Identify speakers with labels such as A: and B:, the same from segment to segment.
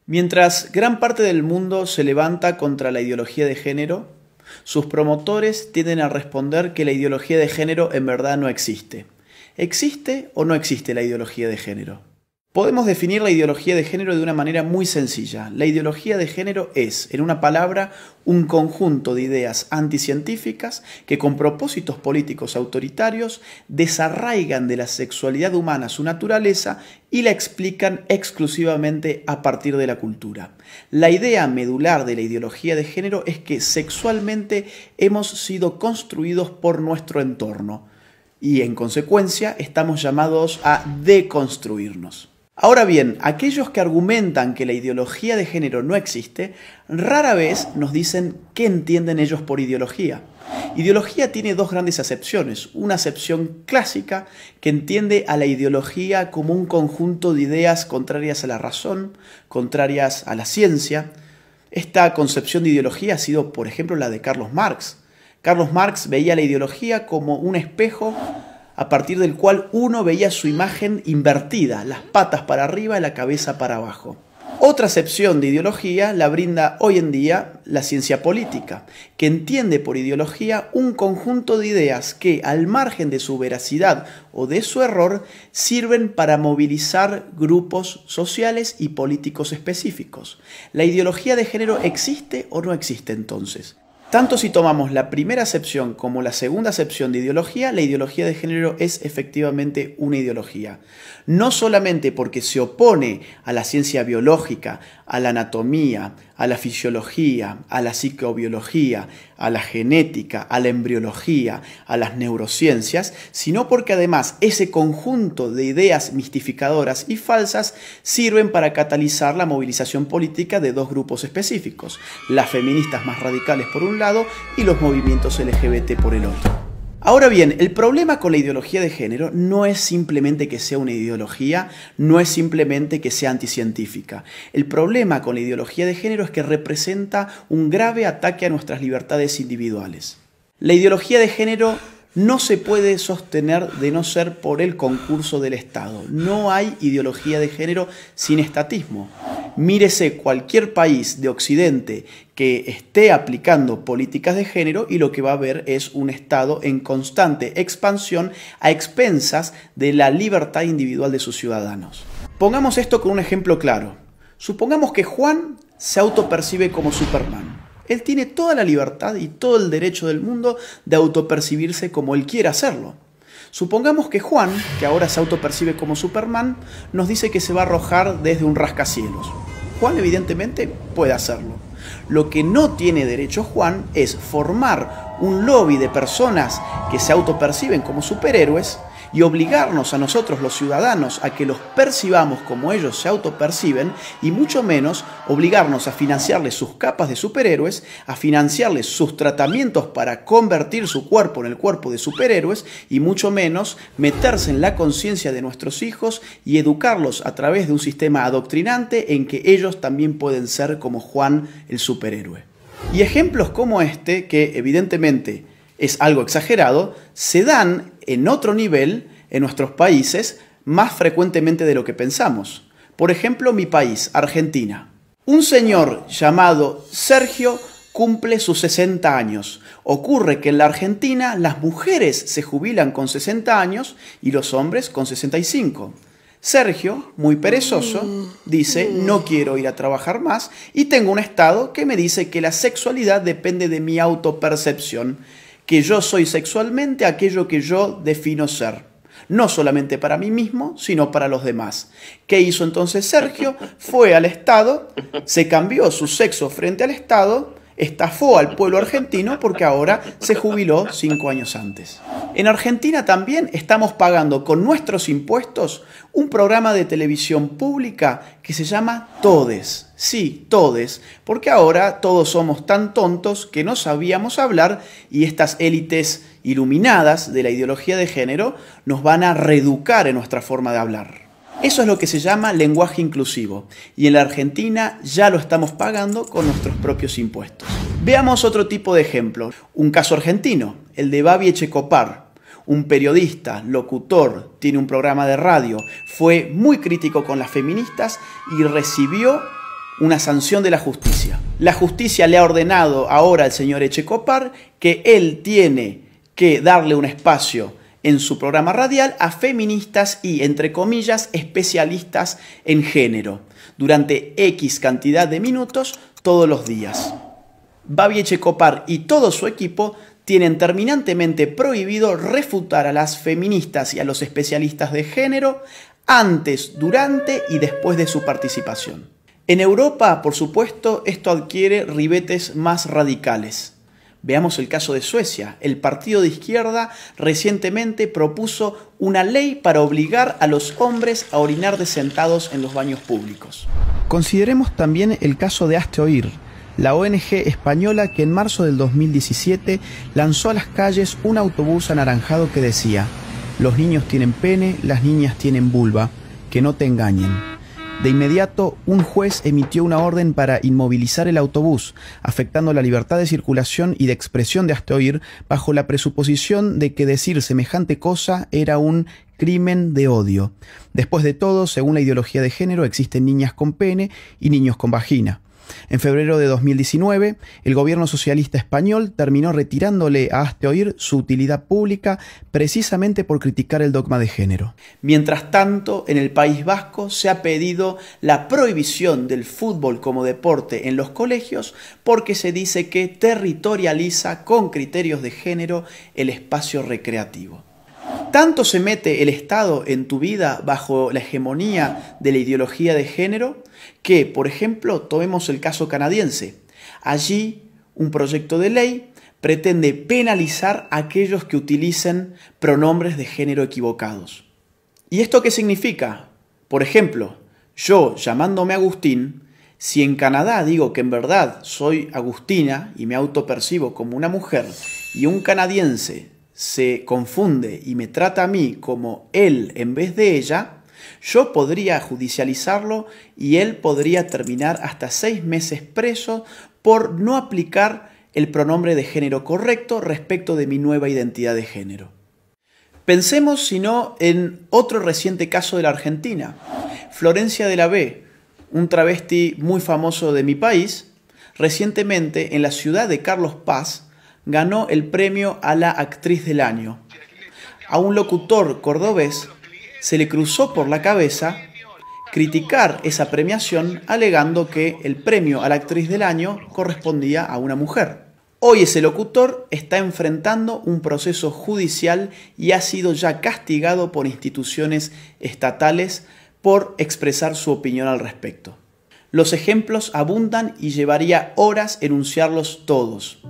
A: Mientras gran parte del mundo se levanta contra la ideología de género, sus promotores tienden a responder que la ideología de género en verdad no existe. ¿Existe o no existe la ideología de género? Podemos definir la ideología de género de una manera muy sencilla. La ideología de género es, en una palabra, un conjunto de ideas anticientíficas que con propósitos políticos autoritarios desarraigan de la sexualidad humana su naturaleza y la explican exclusivamente a partir de la cultura. La idea medular de la ideología de género es que sexualmente hemos sido construidos por nuestro entorno y en consecuencia estamos llamados a deconstruirnos. Ahora bien, aquellos que argumentan que la ideología de género no existe, rara vez nos dicen qué entienden ellos por ideología. Ideología tiene dos grandes acepciones. Una acepción clásica que entiende a la ideología como un conjunto de ideas contrarias a la razón, contrarias a la ciencia. Esta concepción de ideología ha sido, por ejemplo, la de Carlos Marx. Carlos Marx veía la ideología como un espejo a partir del cual uno veía su imagen invertida, las patas para arriba y la cabeza para abajo. Otra acepción de ideología la brinda hoy en día la ciencia política, que entiende por ideología un conjunto de ideas que, al margen de su veracidad o de su error, sirven para movilizar grupos sociales y políticos específicos. ¿La ideología de género existe o no existe entonces? Tanto si tomamos la primera acepción como la segunda acepción de ideología, la ideología de género es efectivamente una ideología. No solamente porque se opone a la ciencia biológica, a la anatomía, a la fisiología, a la psicobiología, a la genética, a la embriología, a las neurociencias, sino porque además ese conjunto de ideas mistificadoras y falsas sirven para catalizar la movilización política de dos grupos específicos, las feministas más radicales por un lado y los movimientos LGBT por el otro. Ahora bien, el problema con la ideología de género no es simplemente que sea una ideología, no es simplemente que sea anticientífica. El problema con la ideología de género es que representa un grave ataque a nuestras libertades individuales. La ideología de género no se puede sostener de no ser por el concurso del Estado. No hay ideología de género sin estatismo. Mírese cualquier país de Occidente que esté aplicando políticas de género y lo que va a ver es un Estado en constante expansión a expensas de la libertad individual de sus ciudadanos. Pongamos esto con un ejemplo claro. Supongamos que Juan se autopercibe como Superman. Él tiene toda la libertad y todo el derecho del mundo de autopercibirse como él quiera hacerlo. Supongamos que Juan, que ahora se autopercibe como Superman, nos dice que se va a arrojar desde un rascacielos. Juan evidentemente puede hacerlo. Lo que no tiene derecho Juan es formar un lobby de personas que se autoperciben como superhéroes y obligarnos a nosotros los ciudadanos a que los percibamos como ellos se autoperciben y mucho menos obligarnos a financiarles sus capas de superhéroes, a financiarles sus tratamientos para convertir su cuerpo en el cuerpo de superhéroes y mucho menos meterse en la conciencia de nuestros hijos y educarlos a través de un sistema adoctrinante en que ellos también pueden ser como Juan el superhéroe. Y ejemplos como este, que evidentemente es algo exagerado, se dan en otro nivel en nuestros países más frecuentemente de lo que pensamos. Por ejemplo, mi país, Argentina. Un señor llamado Sergio cumple sus 60 años. Ocurre que en la Argentina las mujeres se jubilan con 60 años y los hombres con 65. Sergio, muy perezoso, dice: no quiero ir a trabajar más y tengo un Estado que me dice que la sexualidad depende de mi autopercepción, que yo soy sexualmente aquello que yo defino ser, no solamente para mí mismo, sino para los demás. ¿Qué hizo entonces Sergio? Fue al Estado, se cambió su sexo frente al Estado, estafó al pueblo argentino porque ahora se jubiló 5 años antes. En Argentina también estamos pagando con nuestros impuestos un programa de televisión pública que se llama Todes. Sí, Todes, porque ahora todos somos tan tontos que no sabíamos hablar y estas élites iluminadas de la ideología de género nos van a reeducar en nuestra forma de hablar. Eso es lo que se llama lenguaje inclusivo y en la Argentina ya lo estamos pagando con nuestros propios impuestos. Veamos otro tipo de ejemplo, un caso argentino, el de Babi Echecopar. Un periodista, locutor, tiene un programa de radio, fue muy crítico con las feministas y recibió una sanción de la justicia. La justicia le ha ordenado ahora al señor Echecopar que él tiene que darle un espacio en su programa radial a feministas y, entre comillas, especialistas en género, durante X cantidad de minutos todos los días. Babi Echecopar y todo su equipo tienen terminantemente prohibido refutar a las feministas y a los especialistas de género antes, durante y después de su participación. En Europa, por supuesto, esto adquiere ribetes más radicales. Veamos el caso de Suecia. El partido de izquierda recientemente propuso una ley para obligar a los hombres a orinar sentados en los baños públicos. Consideremos también el caso de Hazte Oír, la ONG española que en marzo del 2017 lanzó a las calles un autobús anaranjado que decía: los niños tienen pene, las niñas tienen vulva, que no te engañen. De inmediato, un juez emitió una orden para inmovilizar el autobús, afectando la libertad de circulación y de expresión de Hazte Oír, bajo la presuposición de que decir semejante cosa era un crimen de odio. Después de todo, según la ideología de género, existen niñas con pene y niños con vagina. En febrero de 2019, el gobierno socialista español terminó retirándole a Hazte Oír su utilidad pública precisamente por criticar el dogma de género. Mientras tanto, en el País Vasco se ha pedido la prohibición del fútbol como deporte en los colegios porque se dice que territorializa con criterios de género el espacio recreativo. ¿Tanto se mete el Estado en tu vida bajo la hegemonía de la ideología de género que, por ejemplo, tomemos el caso canadiense? Allí, un proyecto de ley pretende penalizar a aquellos que utilicen pronombres de género equivocados. ¿Y esto qué significa? Por ejemplo, yo, llamándome Agustín, si en Canadá digo que en verdad soy Agustina y me autopercibo como una mujer, y un canadiense se confunde y me trata a mí como él en vez de ella, yo podría judicializarlo y él podría terminar hasta 6 meses preso por no aplicar el pronombre de género correcto respecto de mi nueva identidad de género. Pensemos, si no, en otro reciente caso de la Argentina. Florencia de la B, un travesti muy famoso de mi país, recientemente en la ciudad de Carlos Paz, ganó el premio a la actriz del año. A un locutor cordobés se le cruzó por la cabeza criticar esa premiación alegando que el premio a la actriz del año correspondía a una mujer. Hoy ese locutor está enfrentando un proceso judicial y ha sido ya castigado por instituciones estatales por expresar su opinión al respecto. Los ejemplos abundan y llevaría horas enunciarlos todos.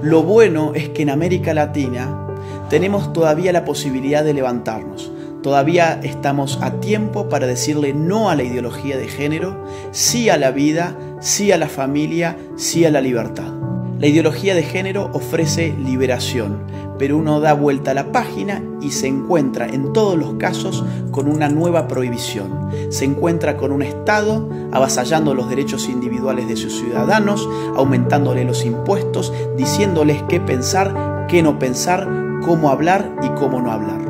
A: Lo bueno es que en América Latina tenemos todavía la posibilidad de levantarnos. Todavía estamos a tiempo para decirle no a la ideología de género, sí a la vida, sí a la familia, sí a la libertad. La ideología de género ofrece liberación, pero uno da vuelta a la página y se encuentra en todos los casos con una nueva prohibición. Se encuentra con un Estado avasallando los derechos individuales de sus ciudadanos, aumentándole los impuestos, diciéndoles qué pensar, qué no pensar, cómo hablar y cómo no hablar.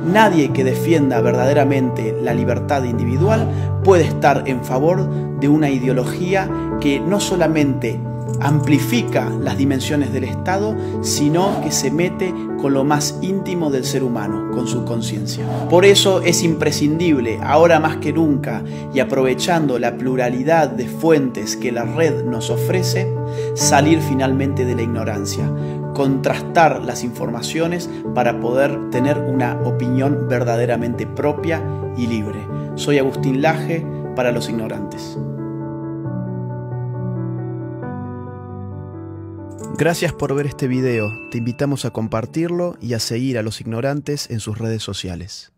A: Nadie que defienda verdaderamente la libertad individual puede estar en favor de una ideología que no solamente amplifica las dimensiones del Estado, sino que se mete con lo más íntimo del ser humano, con su conciencia. Por eso es imprescindible, ahora más que nunca, y aprovechando la pluralidad de fuentes que la red nos ofrece, salir finalmente de la ignorancia, contrastar las informaciones para poder tener una opinión verdaderamente propia y libre. Soy Agustín Laje para Los Ignorantes. Gracias por ver este video, te invitamos a compartirlo y a seguir a Los Ignorantes en sus redes sociales.